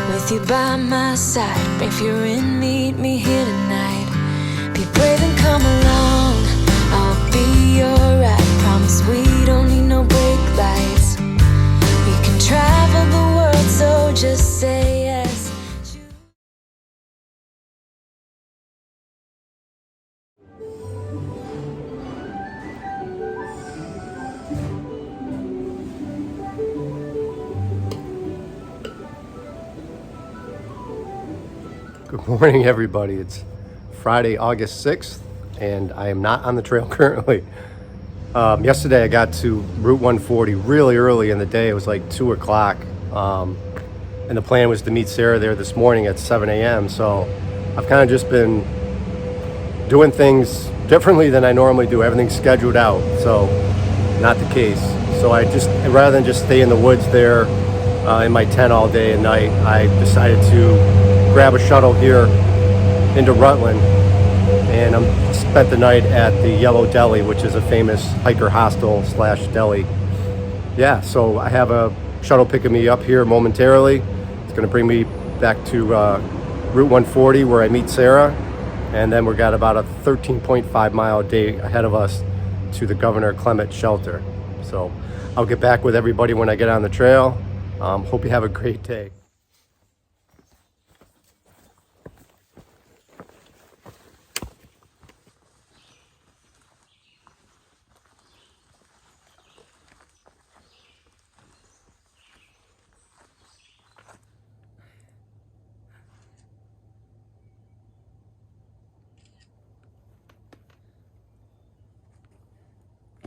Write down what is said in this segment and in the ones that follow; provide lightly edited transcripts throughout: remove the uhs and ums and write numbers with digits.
with you by my side. If you're in, meet me here tonight. Be brave and come along, I'll be your ride. Promise we don't need no brake lights. We can travel the world, so just say yes. Good morning, everybody. It's Friday, August 6th, and I am not on the trail currently. Yesterday, I got to Route 140 really early in the day. It was like 2 o'clock, and the plan was to meet Sarah there this morning at 7 a.m. So I've kind of just been doing things differently than I normally do. Everything's scheduled out, so not the case. So I just, rather than just stay in the woods there in my tent all day and night, I decided to grab a shuttle here into Rutland, and I spent the night at the Yellow Deli, which is a famous hiker hostel / deli. Yeah, so I have a shuttle picking me up here momentarily. It's going to bring me back to Route 140 where I meet Sarah, and then we've got about a 13.5 mile day ahead of us to the Governor Clement shelter. So I'll get back with everybody when I get on the trail. Hope you have a great day.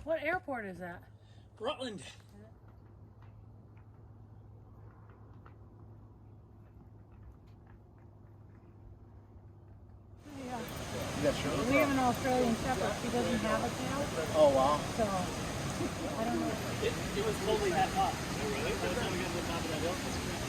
What airport is that? Rutland. Yeah. You got Shirley? We have an Australian Shepherd. She doesn't have a tail, Oh, wow. so I don't know. It was totally that hot. Oh, really? By the time we got to the top of that hill, that's crazy.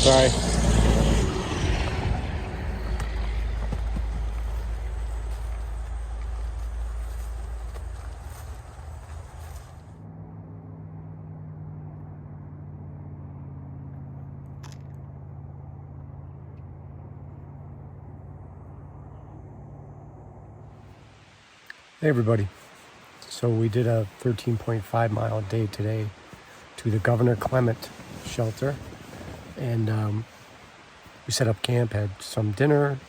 Sorry. Hey everybody. So we did a 13.5 mile day today to the Governor Clement shelter, and we set up camp, had some dinner.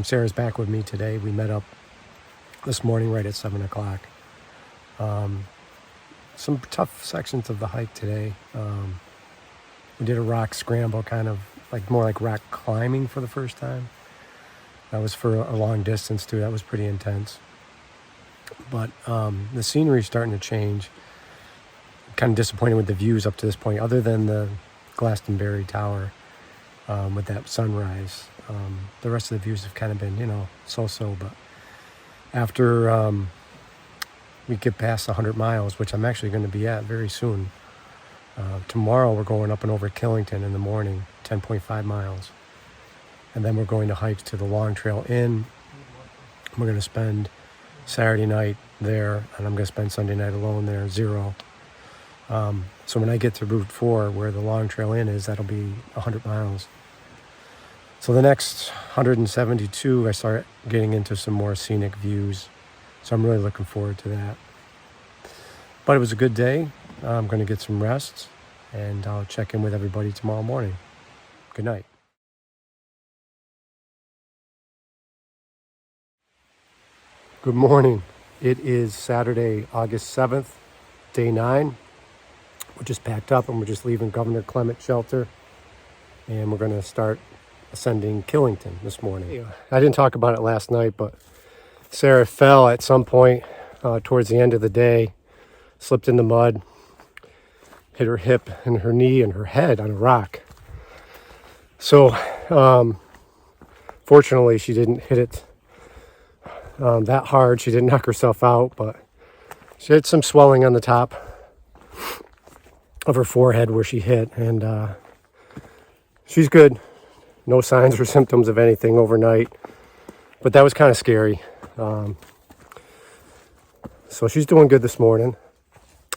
Sarah's back with me today. We met up this morning right at 7 o'clock. Some tough sections of the hike today. We did a rock scramble, kind of like more like rock climbing for the first time. That was for a long distance too. That was pretty intense. But the scenery's starting to change. Kind of disappointed with the views up to this point, other than the Glastonbury Tower with that sunrise. The rest of the views have kind of been, so-so. But after we get past 100 miles, which I'm actually going to be at very soon, tomorrow we're going up and over Killington in the morning, 10.5 miles. And then we're going to hike to the Long Trail Inn. We're going to spend Saturday night there, and I'm going to spend Sunday night alone there, 0. So when I get to Route 4, where the Long Trail Inn is, that'll be 100 miles. So the next 172, I start getting into some more scenic views. So I'm really looking forward to that. But it was a good day. I'm going to get some rest, and I'll check in with everybody tomorrow morning. Good night. Good morning. It is Saturday, August 7th, day 9. We're just packed up and we're just leaving Governor Clement Shelter. And we're going to start ascending Killington this morning. I didn't talk about it last night, but Sarah fell at some point towards the end of the day, slipped in the mud, hit her hip and her knee and her head on a rock. So, fortunately, she didn't hit it that hard. She didn't knock herself out, but she had some swelling on the top of her forehead where she hit, and she's good. No signs or symptoms of anything overnight, but that was kind of scary. So she's doing good this morning.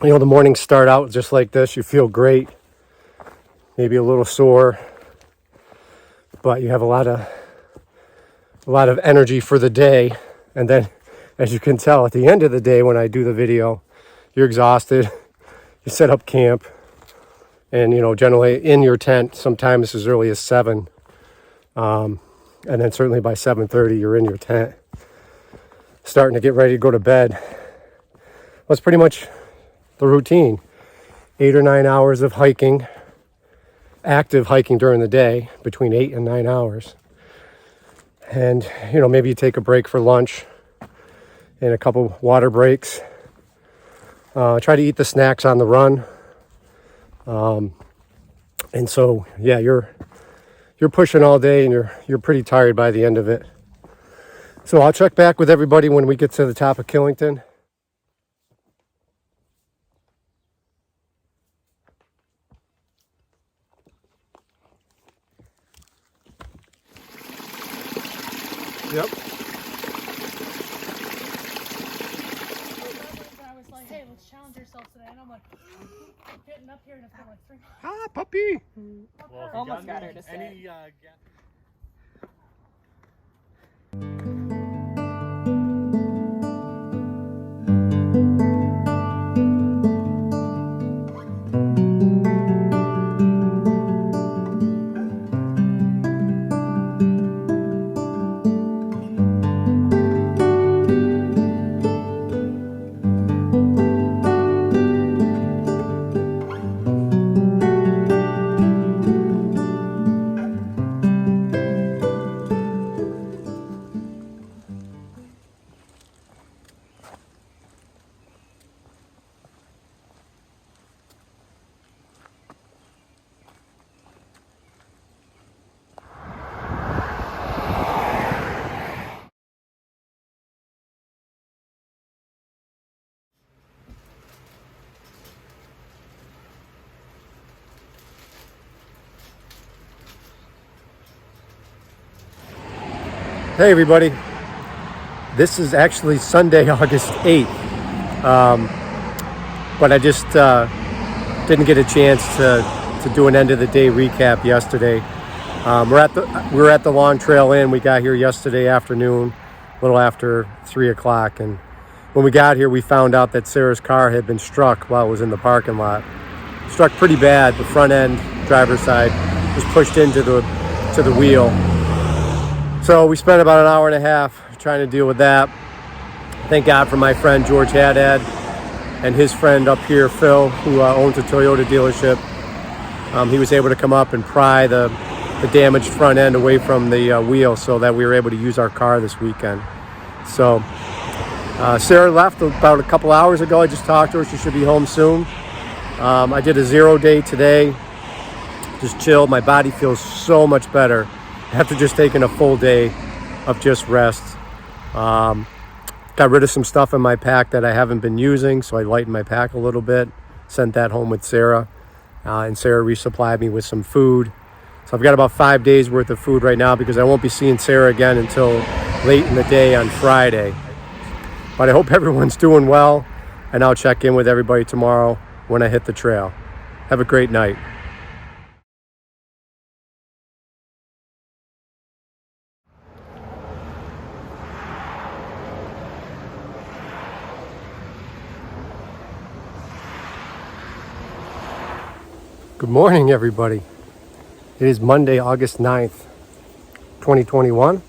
You know, the mornings start out just like this. You feel great, maybe a little sore, but you have a lot of energy for the day. And then, as you can tell, at the end of the day when I do the video, you're exhausted. You set up camp, and you know, generally in your tent, sometimes as early as 7, and then certainly by 7:30 you're in your tent, starting to get ready to go to bed. That's pretty much the routine. 8 or 9 hours of hiking, active hiking during the day, between 8 and 9 hours. And, you know, maybe you take a break for lunch and a couple water breaks. Try to eat the snacks on the run. And so, yeah, you're pushing all day and you're pretty tired by the end of it. So I'll check back with everybody when we get to the top of Killington. Yep. I was like, hey, let's challenge ourselves today. And I'm like, getting up here and I feel like 3 months. Ah, puppy. Well, Almost got her to sit. any Hey everybody, this is actually Sunday, August 8th, but I just didn't get a chance to do an end of the day recap yesterday. We were at the Long Trail Inn. We got here yesterday afternoon, a little after 3 o'clock, and when we got here we found out that Sarah's car had been struck while it was in the parking lot. Struck pretty bad. The front end, driver's side, was pushed into the wheel. So we spent about an hour and a half trying to deal with that. Thank God for my friend George Haddad and his friend up here, Phil, who owns a Toyota dealership. He was able to come up and pry the damaged front end away from the wheel so that we were able to use our car this weekend. So Sarah left about a couple hours ago. I just talked to her. She should be home soon. I did a 0 day today. Just chilled. My body feels so much better after just taking a full day of just rest. Got rid of some stuff in my pack that I haven't been using, so I lightened my pack a little bit. Sent that home with Sarah, and Sarah resupplied me with some food. So I've got about 5 days worth of food right now because I won't be seeing Sarah again until late in the day on Friday. But I hope everyone's doing well, and I'll check in with everybody tomorrow when I hit the trail. Have a great night. Good morning, everybody. It is Monday, August 9th, 2021,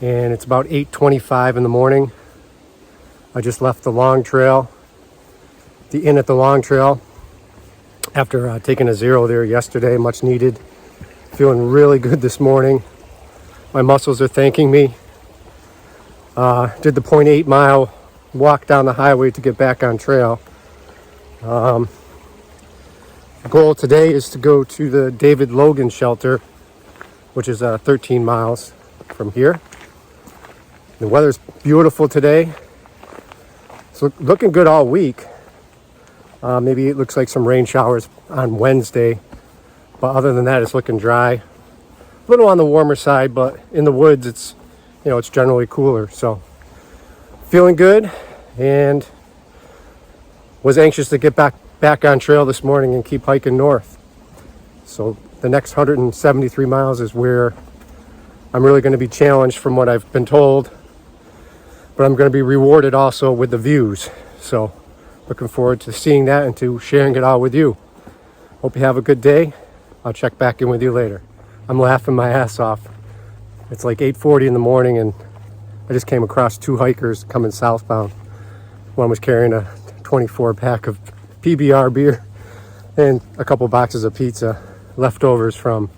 and it's about 8:25 in the morning. I just left the Long Trail, the inn at the Long Trail, after taking a 0 there yesterday, much needed. Feeling really good this morning. My muscles are thanking me. Did the 0.8 mile walk down the highway to get back on trail. The goal today is to go to the David Logan shelter, which is 13 miles from here. The weather's beautiful today. It's looking good all week. Maybe it looks like some rain showers on Wednesday, but other than that, it's looking dry. A little on the warmer side, but in the woods, it's generally cooler. So feeling good, and was anxious to get back on trail this morning and keep hiking north. So the next 173 miles is where I'm really going to be challenged from what I've been told, but I'm going to be rewarded also with the views. So looking forward to seeing that and to sharing it all with you. Hope you have a good day. I'll check back in with you later. I'm laughing my ass off. It's like 8:40 in the morning, and I just came across 2 hikers coming southbound. One was carrying a 24 pack of PBR beer and a couple boxes of pizza, leftovers from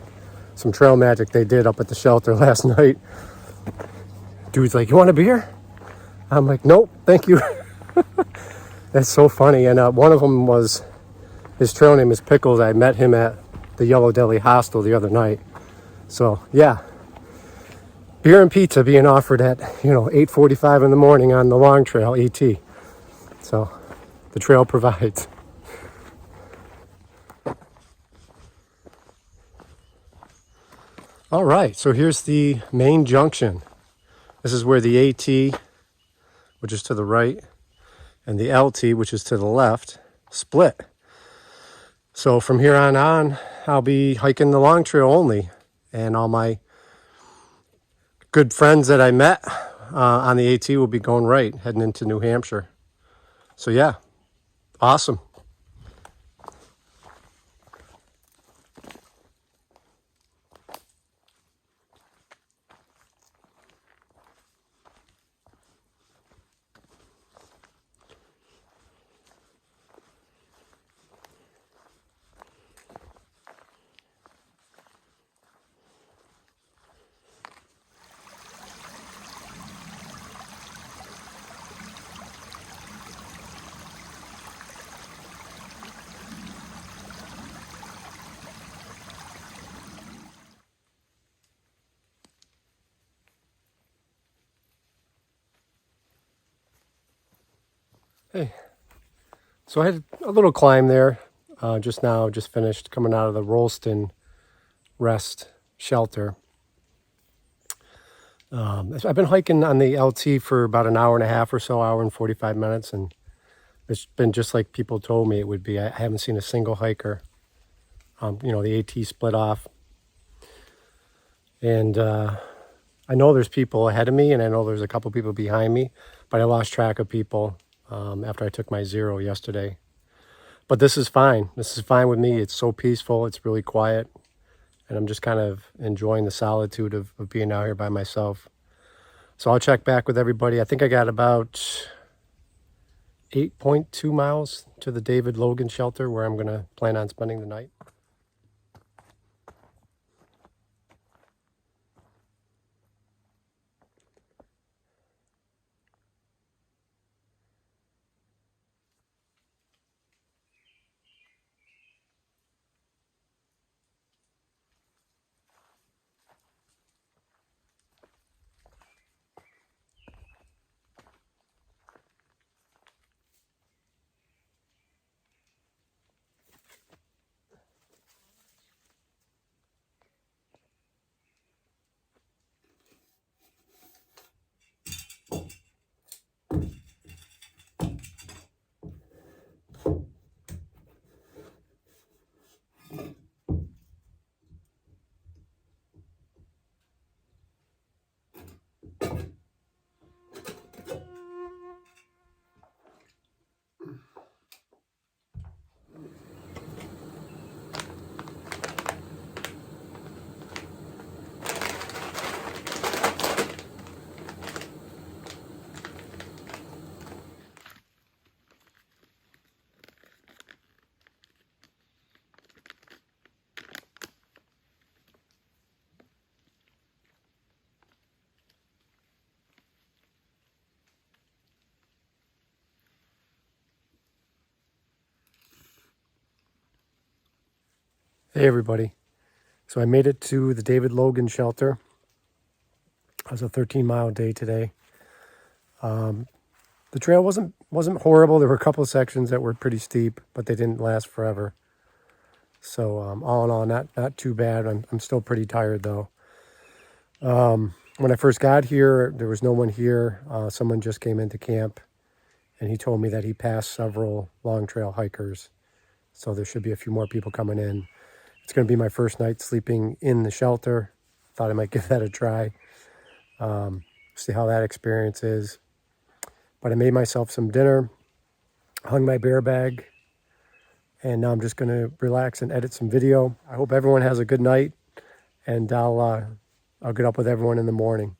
some trail magic they did up at the shelter last night. Dude's like, "You want a beer?" I'm like, "Nope, thank you." That's so funny. And one of them was, his trail name is Pickles. I met him at the Yellow Deli Hostel the other night. So yeah, beer and pizza being offered at 8:45 in the morning on the Long Trail AT. So the trail provides. All right, so here's the main junction. This is where the AT, which is to the right, and the LT, which is to the left, split. So from here on, I'll be hiking the Long Trail only, and all my good friends that I met on the AT will be going right, heading into New Hampshire. So yeah, awesome. Hey, so I had a little climb there just now, just finished coming out of the Rolston Rest Shelter. I've been hiking on the LT for about an hour and a half or so, hour and 45 minutes, and it's been just like people told me it would be. I haven't seen a single hiker. The AT split off, and I know there's people ahead of me, and I know there's a couple people behind me, but I lost track of people after I took my 0 yesterday. But this is fine. This is fine with me. It's so peaceful. It's really quiet. And I'm just kind of enjoying the solitude of being out here by myself. So I'll check back with everybody. I think I got about 8.2 miles to the David Logan shelter, where I'm going to plan on spending the night. Hey everybody. So I made it to the David Logan shelter. It was a 13-mile day today. The trail wasn't horrible. There were a couple of sections that were pretty steep, but they didn't last forever. So all in all, not too bad. I'm still pretty tired though. When I first got here, there was no one here. Someone just came into camp, and he told me that he passed several Long Trail hikers. So there should be a few more people coming in. It's going to be my first night sleeping in the shelter. Thought I might give that a try. See how that experience is. But I made myself some dinner, hung my bear bag, and now I'm just going to relax and edit some video. I hope everyone has a good night, and I'll get up with everyone in the morning.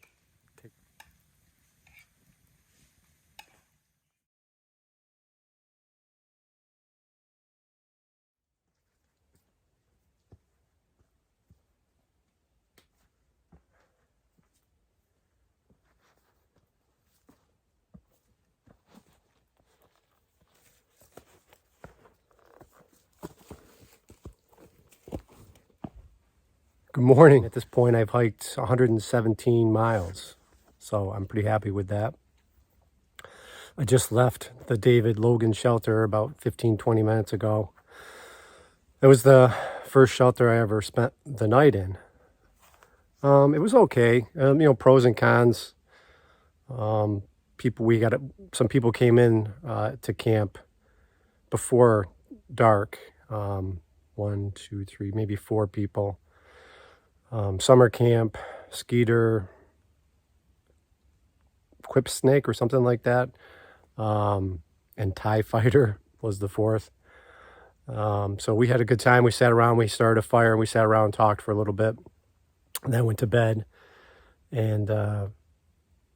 Good morning. At this point, I've hiked 117 miles, so I'm pretty happy with that. I just left the David Logan shelter about 15-20 minutes ago. It was the first shelter I ever spent the night in. It was okay. Pros and cons. Some people came in to camp before dark. 1, 2, 3, maybe 4 people. Summer camp, Skeeter, Quip Snake or something like that. And TIE Fighter was the 4th. So we had a good time. We sat around, we started a fire, and we sat around and talked for a little bit. And then went to bed. And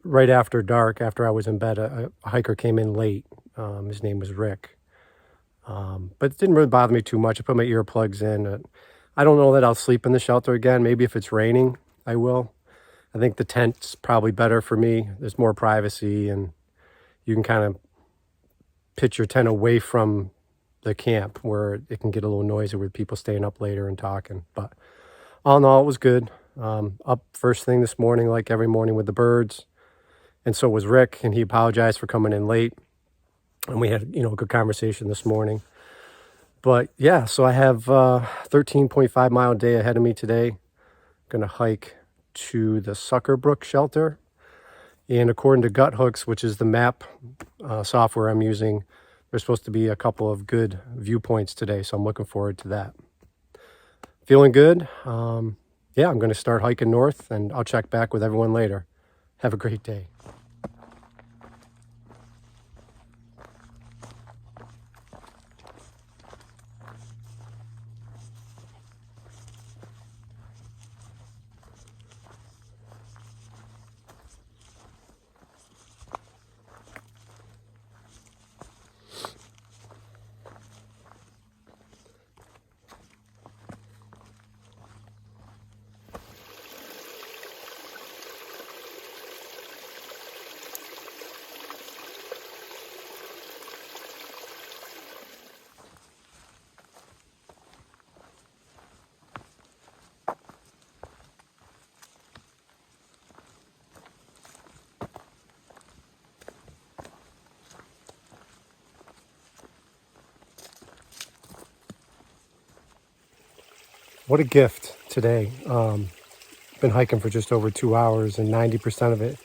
right after dark, after I was in bed, a hiker came in late. His name was Rick. But it didn't really bother me too much. I put my earplugs in. I don't know that I'll sleep in the shelter again. Maybe if it's raining, I will. I think the tent's probably better for me. There's more privacy, and you can kind of pitch your tent away from the camp where it can get a little noisy with people staying up later and talking. But all in all, it was good. Up first thing this morning, like every morning, with the birds. And so was Rick, and he apologized for coming in late. And we had, a good conversation this morning. But yeah, so I have 13.5 mile day ahead of me today. Going to hike to the Sucker Brook shelter. And according to Gut Hooks, which is the map software I'm using, there's supposed to be a couple of good viewpoints today. So I'm looking forward to that. Feeling good. Yeah, I'm going to start hiking north, and I'll check back with everyone later. Have a great day. What a gift today. Been hiking for just over 2 hours, and 90% of it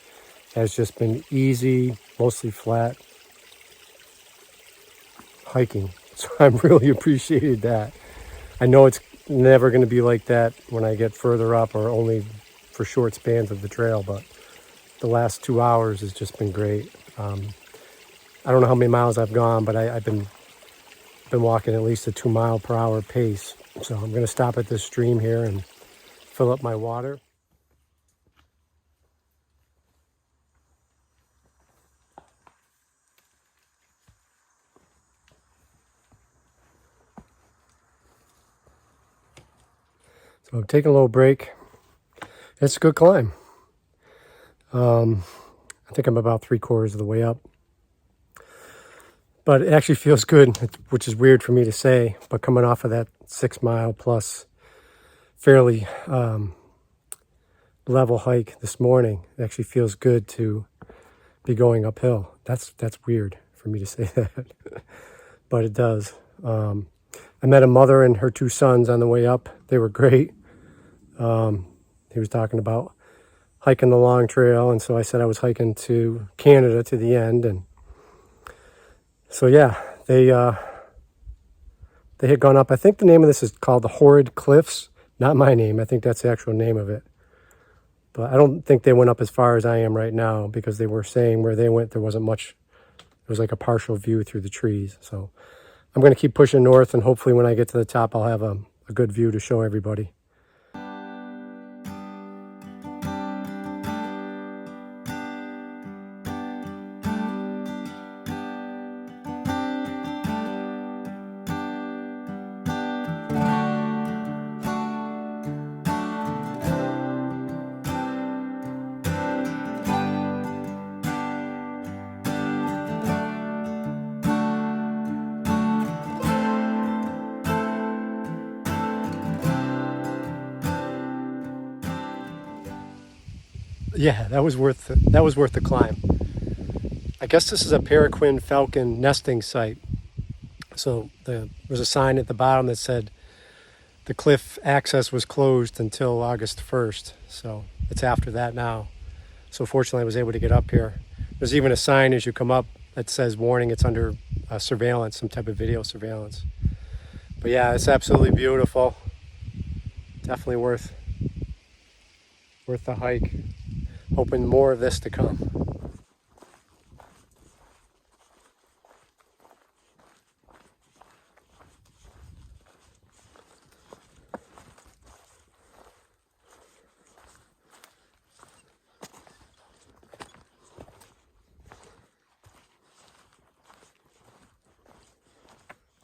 has just been easy, mostly flat hiking. So I'm really appreciated that. I know it's never going to be like that when I get further up, or only for short spans of the trail, but the last 2 hours has just been great. I don't know how many miles I've gone, but I've been walking at least a 2 mile per hour pace. So I'm going to stop at this stream here and fill up my water. So I'm taking a little break. It's a good climb. I think I'm about 3/4 of the way up. But it actually feels good, which is weird for me to say. But coming off of that 6 mile plus fairly level hike this morning. It actually feels good to be going uphill. That's weird for me to say that, but it does. I met a mother and her 2 sons on the way up. They were great. He was talking about hiking the Long Trail, and so I said I was hiking to Canada to the end, and so yeah, they had gone up. I think the name of this is called the Horrid Cliffs. Not my name. I think that's the actual name of it. But I don't think they went up as far as I am right now, because they were saying where they went there wasn't much. It was like a partial view through the trees. So I'm going to keep pushing north, and hopefully when I get to the top, I'll have a good view to show everybody. Yeah, that was worth the climb. I guess this is a peregrine falcon nesting site. So there was a sign at the bottom that said the cliff access was closed until August 1st. So it's after that now. So fortunately I was able to get up here. There's even a sign as you come up that says warning it's under surveillance, some type of video surveillance. But yeah, it's absolutely beautiful. Definitely worth the hike. Hoping more of this to come.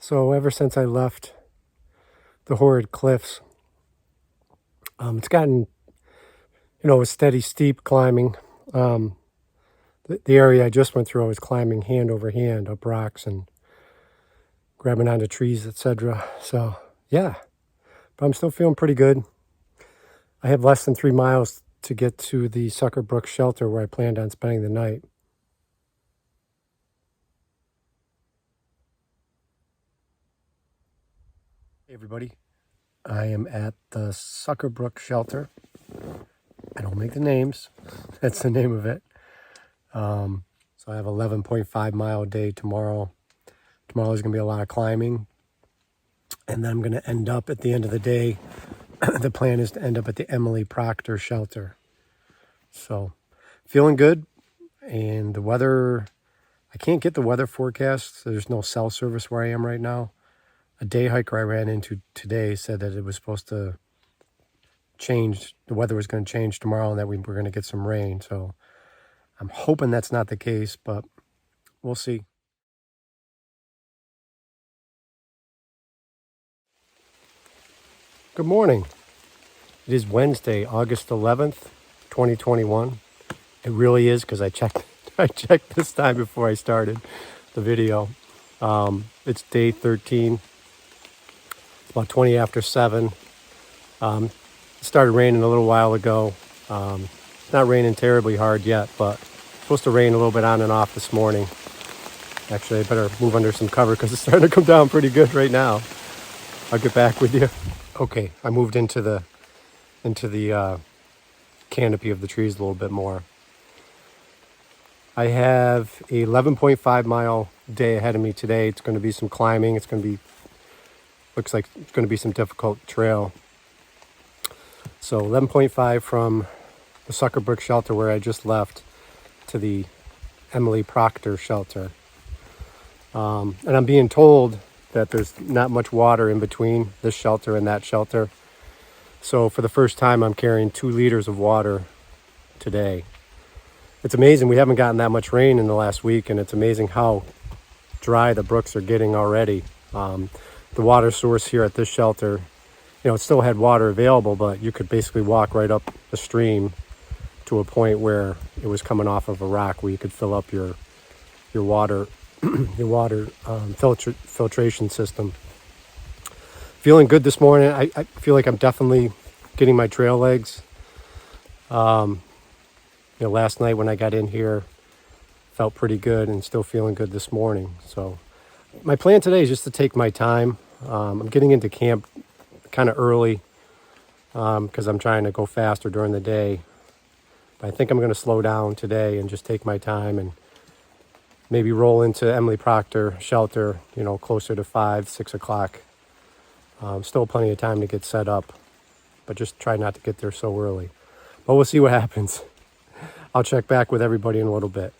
So ever since I left the Horrid Cliffs, it's gotten, a steady, steep climbing. The area I just went through, I was climbing hand over hand up rocks and grabbing onto trees, etc. So yeah, but I'm still feeling pretty good. I have less than 3 miles to get to the Sucker Brook shelter where I planned on spending the night. Hey everybody, I am at the Sucker Brook shelter. I don't make the names. That's the name of it. So I have 11.5 mile day tomorrow. Tomorrow is going to be a lot of climbing. And then I'm going to end up at the end of the day. The plan is to end up at the Emily Proctor shelter. So feeling good. And the weather, I can't get the weather forecast. There's no cell service where I am right now. A day hiker I ran into today said that it was supposed to change, the weather was going to change tomorrow and that we were going to get some rain. So I'm hoping that's not the case, but we'll see. Good morning. It is Wednesday, August 11th, 2021. It really is, because I checked this time before I started the video. It's day 13. It's about 20 after 7. It started raining a little while ago. It's not raining terribly hard yet, but it's supposed to rain a little bit on and off this morning. Actually, I better move under some cover because it's starting to come down pretty good right now. I'll get back with you. Okay, I moved into the canopy of the trees a little bit more. I have a 11.5 mile day ahead of me today. It's going to be some climbing. Looks like it's going to be some difficult trail. So 11.5 from the Sucker Brook shelter where I just left to the Emily Proctor shelter. And I'm being told that there's not much water in between this shelter and that shelter. So for the first time, I'm carrying 2 liters of water today. It's amazing. We haven't gotten that much rain in the last week, and it's amazing how dry the brooks are getting already. The water source here at this shelter, it still had water available, but you could basically walk right up the stream to a point where it was coming off of a rock where you could fill up your water filtration system. feeling good this morning. I feel like I'm definitely getting my trail legs. Last night when I got in here, felt pretty good and still feeling good this morning. So my plan today is just to take my time. I'm getting into camp kind of early because I'm trying to go faster during the day. But I think I'm going to slow down today and just take my time and maybe roll into Emily Proctor shelter, closer to 5, 6 o'clock. Still plenty of time to get set up, but just try not to get there so early. But we'll see what happens. I'll check back with everybody in a little bit.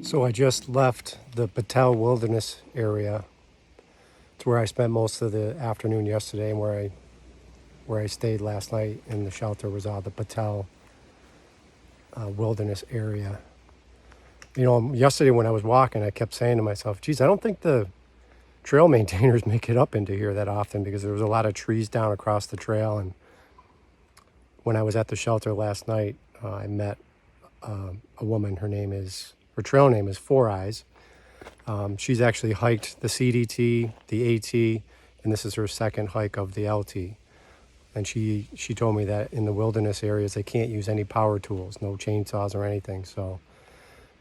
So I just left the Patel Wilderness area. It's where I spent most of the afternoon yesterday, and where I stayed last night in the shelter was the Patel Wilderness area. Yesterday when I was walking, I kept saying to myself, geez, I don't think the trail maintainers make it up into here that often, because there was a lot of trees down across the trail. And when I was at the shelter last night, I met a woman. Her trail name is Four Eyes. She's actually hiked the CDT, the AT, and this is her second hike of the LT. And she told me that in the wilderness areas, they can't use any power tools, no chainsaws or anything. So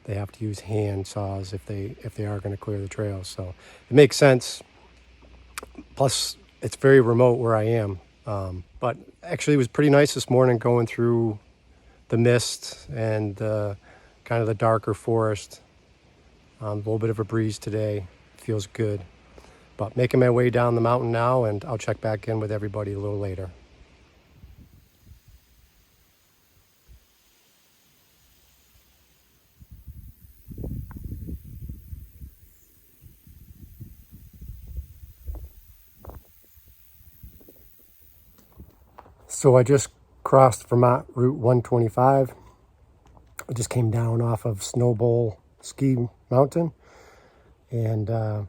they have to use hand saws if they are going to clear the trails. So it makes sense. Plus, it's very remote where I am. But actually, it was pretty nice this morning going through the mist and kind of the darker forest. A little bit of a breeze today. Feels good. But making my way down the mountain now, and I'll check back in with everybody a little later. So I just crossed Vermont Route 125. I just came down off of Snowbowl Ski Mountain. And like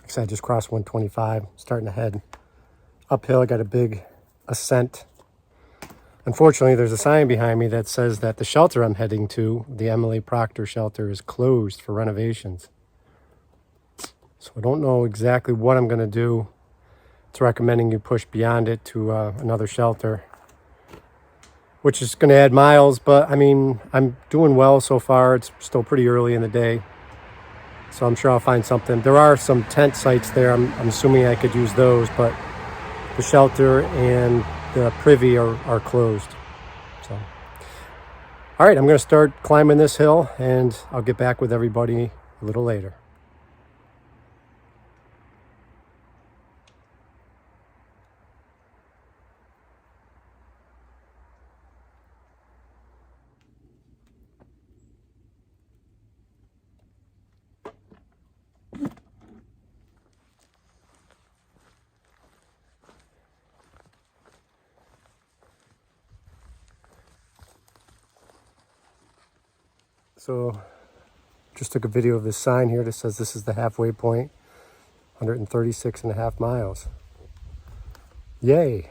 I said, I just crossed 125, starting to head uphill. I got a big ascent. Unfortunately, there's a sign behind me that says that the shelter I'm heading to, the Emily Proctor shelter, is closed for renovations. So I don't know exactly what I'm going to do. It's recommending you push beyond it to another shelter, which is going to add miles. But I mean, I'm doing well so far. It's still pretty early in the day, so I'm sure I'll find something. There are some tent sites there. I'm assuming I could use those, but the shelter and the privy are closed. So, all right, I'm going to start climbing this hill, and I'll get back with everybody a little later. So just took a video of this sign here that says this is the halfway point, 136 and a half miles. Yay.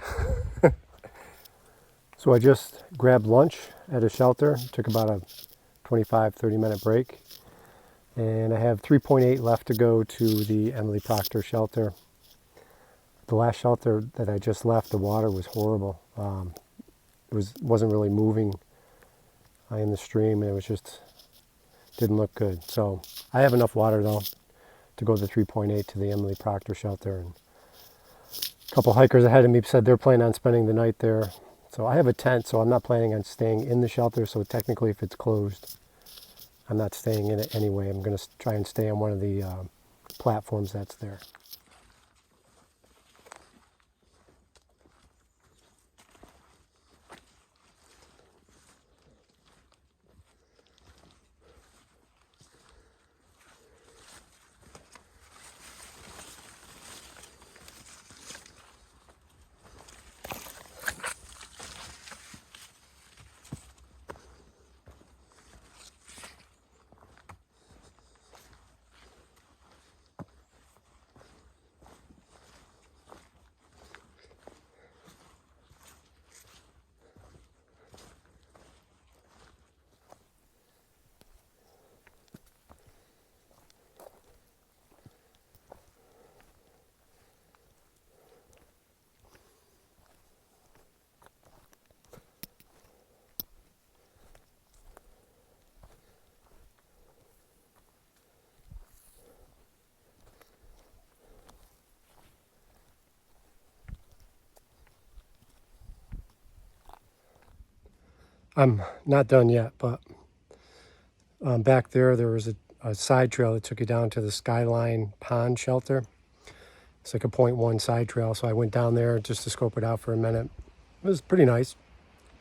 So I just grabbed lunch at a shelter, took about a 25-30 minute break, and I have 3.8 left to go to the Emily Proctor shelter. The last shelter that I just left, the water was horrible. It wasn't really moving in the stream, and it was just didn't look good. So I have enough water though to go the 3.8 to the Emily Proctor shelter. And a couple hikers ahead of me said they're planning on spending the night there. So I have a tent, so I'm not planning on staying in the shelter. So technically, if it's closed, I'm not staying in it anyway. I'm going to try and stay on one of the platforms that's there. I'm not done yet, but back there was a side trail that took you down to the Skyline Pond shelter. It's like a 0.1 side trail, so I went down there just to scope it out for a minute. It was pretty nice.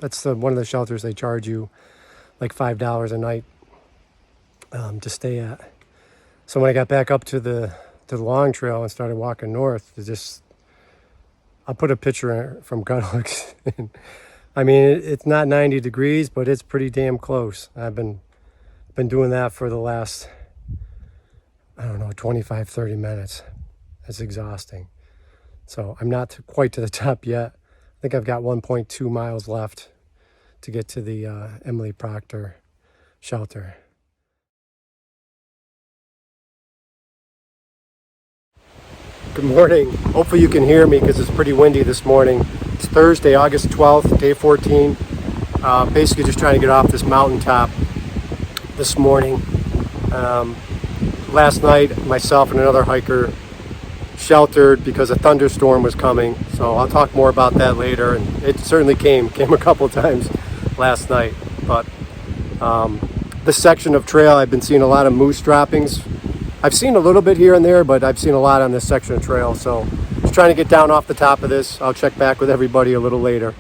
That's one of the shelters they charge you like $5 a night to stay at. So when I got back up to the Long Trail and started walking north, I'll put a picture from Gunnlux. I mean, it's not 90 degrees, but it's pretty damn close. I've been doing that for the last, I don't know, 25, 30 minutes. It's exhausting. So I'm not quite to the top yet. I think I've got 1.2 miles left to get to the Emily Proctor shelter. Good morning. Hopefully you can hear me because it's pretty windy this morning. It's Thursday, August 12th, day 14. Basically just trying to get off this mountaintop this morning. Last night, myself and another hiker sheltered because a thunderstorm was coming. So I'll talk more about that later. And it certainly came a couple of times last night. But this section of trail, I've been seeing a lot of moose droppings. I've seen a little bit here and there, but I've seen a lot on this section of trail. So just trying to get down off the top of this. I'll check back with everybody a little later.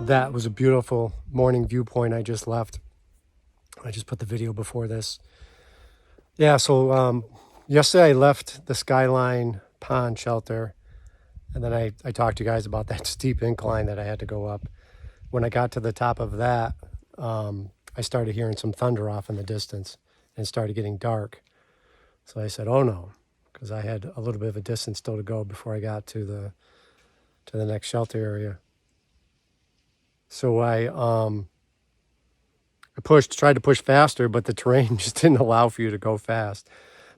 That was a beautiful morning viewpoint I just left. I just put the video before this. Yeah, so yesterday I left the Skyline Pond shelter, and then I talked to you guys about that steep incline that I had to go up. When I got to the top of that, I started hearing some thunder off in the distance, and it started getting dark. So I said, oh no, because I had a little bit of a distance still to go before I got to the next shelter area. So I tried to push faster, but the terrain just didn't allow for you to go fast.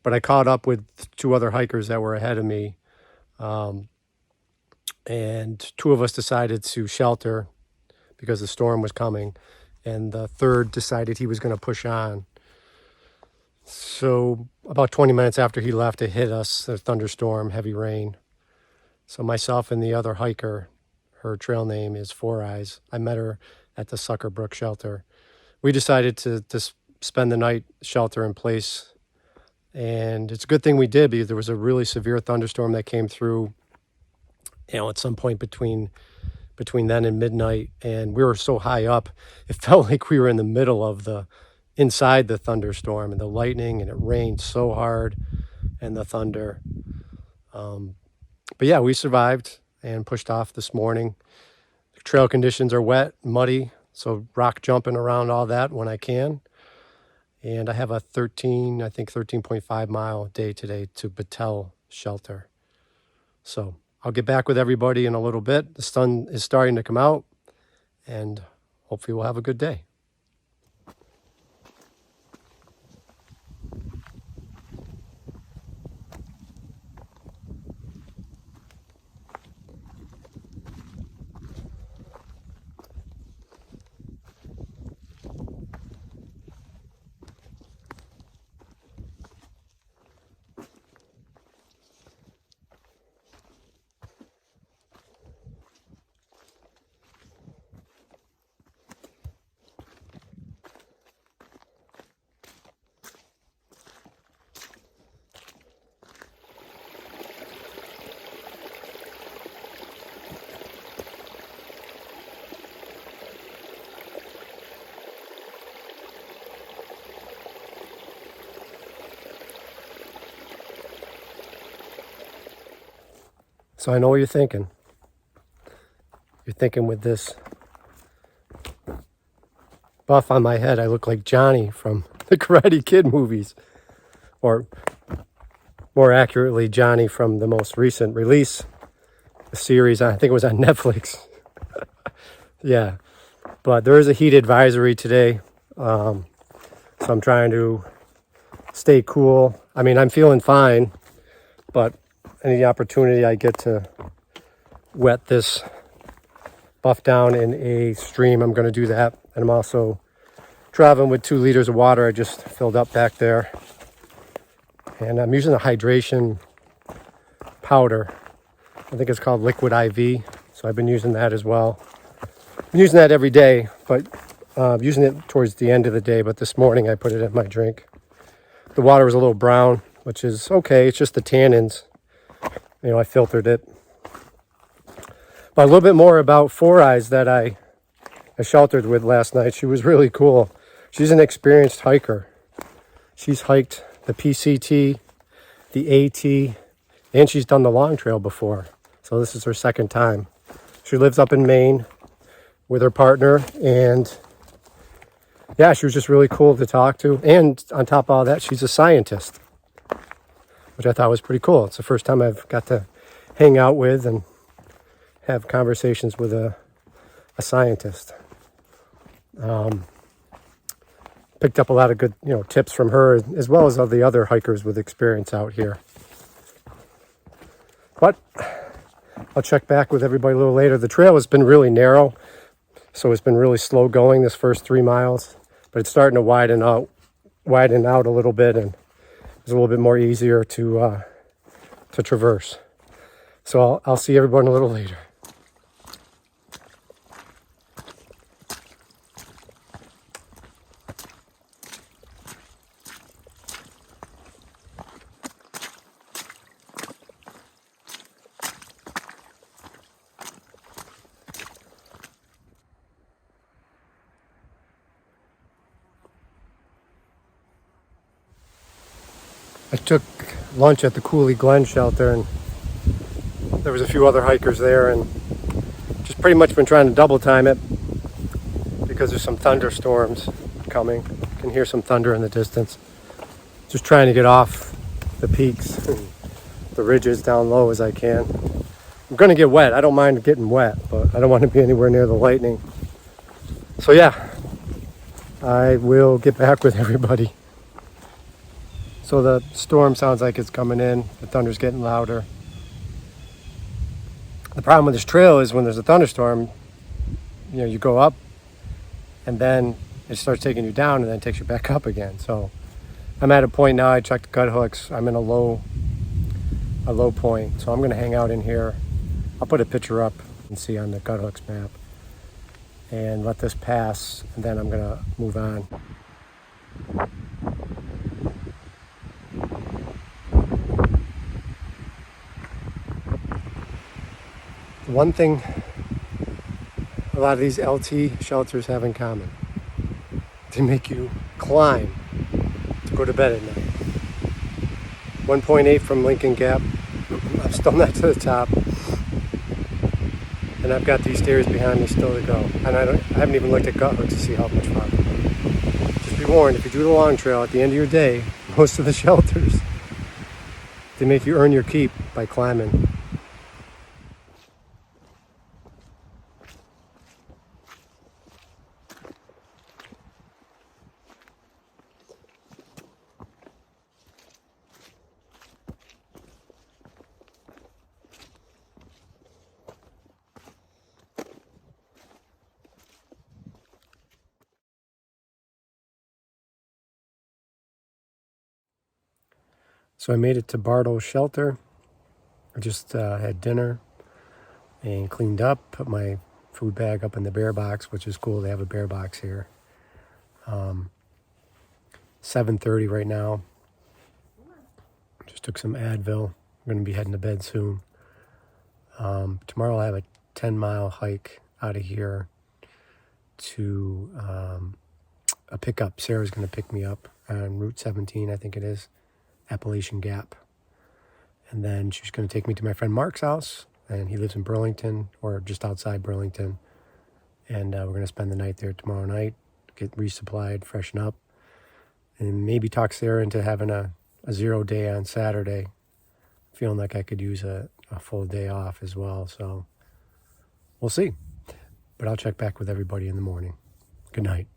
But I caught up with two other hikers that were ahead of me. And two of us decided to shelter because the storm was coming. And the third decided he was going to push on. So about 20 minutes after he left, it hit us, a thunderstorm, heavy rain. So myself and the other hiker, her trail name is Four Eyes. I met her at the Sucker Brook shelter. We decided to spend the night shelter in place. And it's a good thing we did, because there was a really severe thunderstorm that came through, at some point between then and midnight. And we were so high up, it felt like we were in the middle of inside the thunderstorm, and the lightning, and it rained so hard, and the thunder. But yeah, we survived and pushed off this morning. The trail conditions are wet, muddy, so rock jumping around all that when I can. And I have a 13.5 mile day today to Battelle shelter. So I'll get back with everybody in a little bit. The sun is starting to come out, and hopefully we'll have a good day. So I know what you're thinking. You're thinking, with this buff on my head, I look like Johnny from the Karate Kid movies. Or more accurately, Johnny from the most recent release, the series, I think it was on Netflix. Yeah, but there is a heat advisory today. So I'm trying to stay cool. I mean, I'm feeling fine, but any opportunity I get to wet this buff down in a stream, I'm going to do that. And I'm also traveling with 2 liters of water I just filled up back there. And I'm using a hydration powder. I think it's called Liquid IV. So I've been using that as well. I'm using that every day, but using it towards the end of the day. But this morning I put it in my drink. The water was a little brown, which is okay. It's just the tannins. I filtered it. But a little bit more about Four Eyes that I sheltered with last night. She was really cool. She's an experienced hiker. She's hiked the PCT, the AT, and she's done the Long Trail before. So this is her second time. She lives up in Maine with her partner, and yeah, she was just really cool to talk to. And on top of all that, she's a scientist, which I thought was pretty cool. It's the first time I've got to hang out with and have conversations with a scientist. Picked up a lot of good, tips from her, as well as all the other hikers with experience out here. But I'll check back with everybody a little later. The trail has been really narrow, so it's been really slow going this first 3 miles, but it's starting to widen out a little bit, and it's a little bit more easier to traverse. So I'll see everyone a little later. I took lunch at the Cooley Glen shelter, and there was a few other hikers there, and just pretty much been trying to double time it because there's some thunderstorms coming. You can hear some thunder in the distance. Just trying to get off the peaks and the ridges down low as I can. I'm going to get wet. I don't mind getting wet, but I don't want to be anywhere near the lightning. So yeah, I will get back with everybody. So the storm sounds like it's coming in. The thunder's getting louder. The problem with this trail is when there's a thunderstorm, you go up and then it starts taking you down and then takes you back up again. So I'm at a point now, I checked the gut hooks. I'm in a low point. So I'm going to hang out in here. I'll put a picture up and see on the gut hooks map. and let this pass, and then I'm gonna move on. The one thing a lot of these LT shelters have in common, they make you climb to go to bed at night. 1.8 from Lincoln Gap. I'm still not to the top. And I've got these stairs behind me still to go. And I haven't even looked at Guthook to see how much farther. Just be warned, if you do the long trail at the end of your day, most of the shelters, they make you earn your keep by climbing. So I made it to Bartle's shelter. I just had dinner and cleaned up, put my food bag up in the bear box, which is cool. They have a bear box here. 7:30 right now. Just took some Advil. I'm going to be heading to bed soon. Tomorrow I'll have a 10-mile hike out of here to a pickup. Sarah's going to pick me up on Route 17, I think it is, Appalachian Gap. And then she's going to take me to my friend Mark's house, and he lives in Burlington, or just outside Burlington. And we're going to spend the night there tomorrow night, get resupplied, freshen up, and maybe talk Sarah into having a 0 day on Saturday. Feeling like I could use a full day off as well. So we'll see. But I'll check back with everybody in the morning. Good night.